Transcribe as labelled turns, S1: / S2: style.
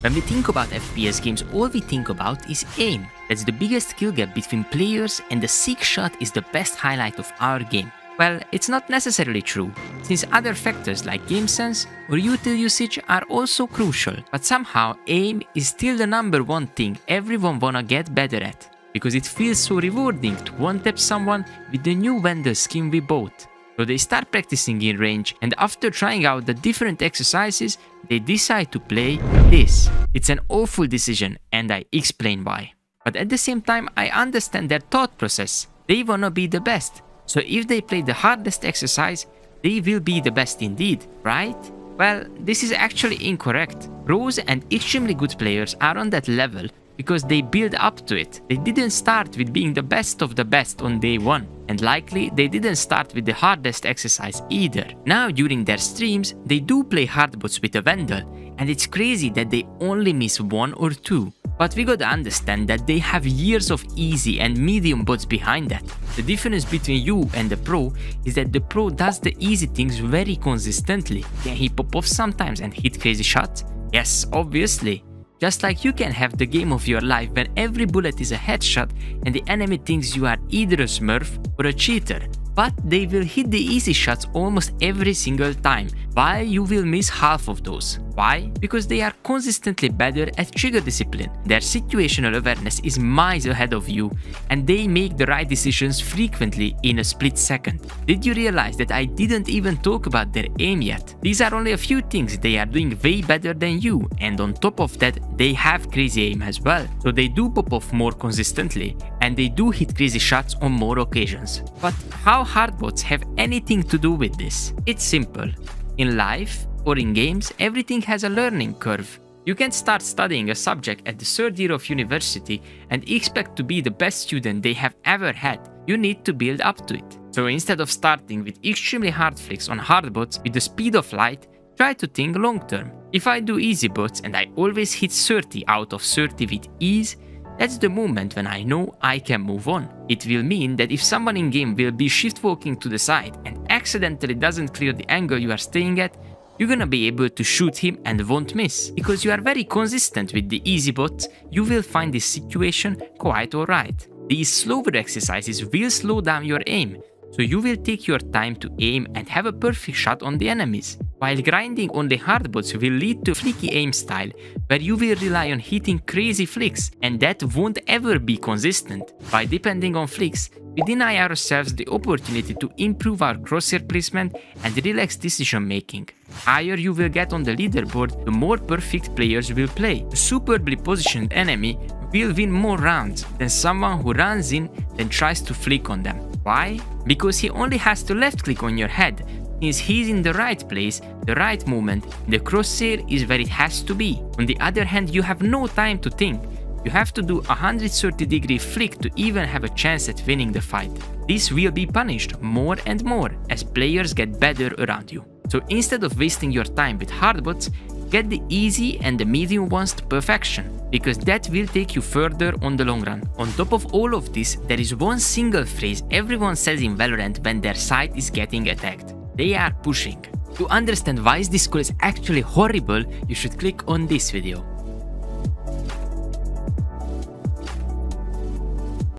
S1: When we think about FPS games, all we think about is aim. That's the biggest skill gap between players, and the sick shot is the best highlight of our game. Well, it's not necessarily true, since other factors like game sense or util usage are also crucial, but somehow aim is still the number one thing everyone wanna get better at, because it feels so rewarding to one-tap someone with the new Vandal skin we bought. So they start practicing in range, and after trying out the different exercises, they decide to play this. It's an awful decision, and I explain why. But at the same time, I understand their thought process. They wanna be the best. So if they play the hardest exercise, they will be the best indeed, right? Well, this is actually incorrect. Pros and extremely good players are on that level because they build up to it. They didn't start with being the best of the best on day one, and likely they didn't start with the hardest exercise either. Now during their streams, they do play hard bots with a Vandal, and it's crazy that they only miss 1 or 2. But we gotta understand that they have years of easy and medium bots behind that. The difference between you and the pro is that the pro does the easy things very consistently. Can he pop off sometimes and hit crazy shots? Yes, obviously. Just like you can have the game of your life when every bullet is a headshot and the enemy thinks you are either a smurf or a cheater. But they will hit the easy shots almost every single time, while you will miss half of those. Why? Because they are consistently better at trigger discipline. Their situational awareness is miles ahead of you, and they make the right decisions frequently in a split second. Did you realize that I didn't even talk about their aim yet? These are only a few things they are doing way better than you, and on top of that, they have crazy aim as well. So they do pop off more consistently, and they do hit crazy shots on more occasions. But how hard bots have anything to do with this? It's simple. In life or in games, everything has a learning curve. You can't start studying a subject at the 3rd year of university and expect to be the best student they have ever had. You need to build up to it. So instead of starting with extremely hard flicks on hard bots with the speed of light, try to think long term. If I do easy bots and I always hit 30 out of 30 with ease, that's the moment when I know I can move on. It will mean that if someone in game will be shift walking to the side and accidentally doesn't clear the angle you are staying at, you're gonna be able to shoot him and won't miss. Because you are very consistent with the easy bots, you will find this situation quite alright. These slower exercises will slow down your aim, so you will take your time to aim and have a perfect shot on the enemies. While grinding on the hard bots will lead to flicky aim style, where you will rely on hitting crazy flicks, and that won't ever be consistent. By depending on flicks, we deny ourselves the opportunity to improve our crosshair placement and relax decision making. Higher you will get on the leaderboard, the more perfect players will play. A superbly positioned enemy will win more rounds than someone who runs in then tries to flick on them. Why? Because he only has to left click on your head. Since he's in the right place, the right moment, the crosshair is where it has to be. On the other hand, you have no time to think. You have to do a 130-degree flick to even have a chance at winning the fight. This will be punished more and more as players get better around you. So instead of wasting your time with hard bots, get the easy and the medium ones to perfection, because that will take you further on the long run. On top of all of this, there is one single phrase everyone says in Valorant when their site is getting attacked. They are pushing. To understand why this score is actually horrible, you should click on this video.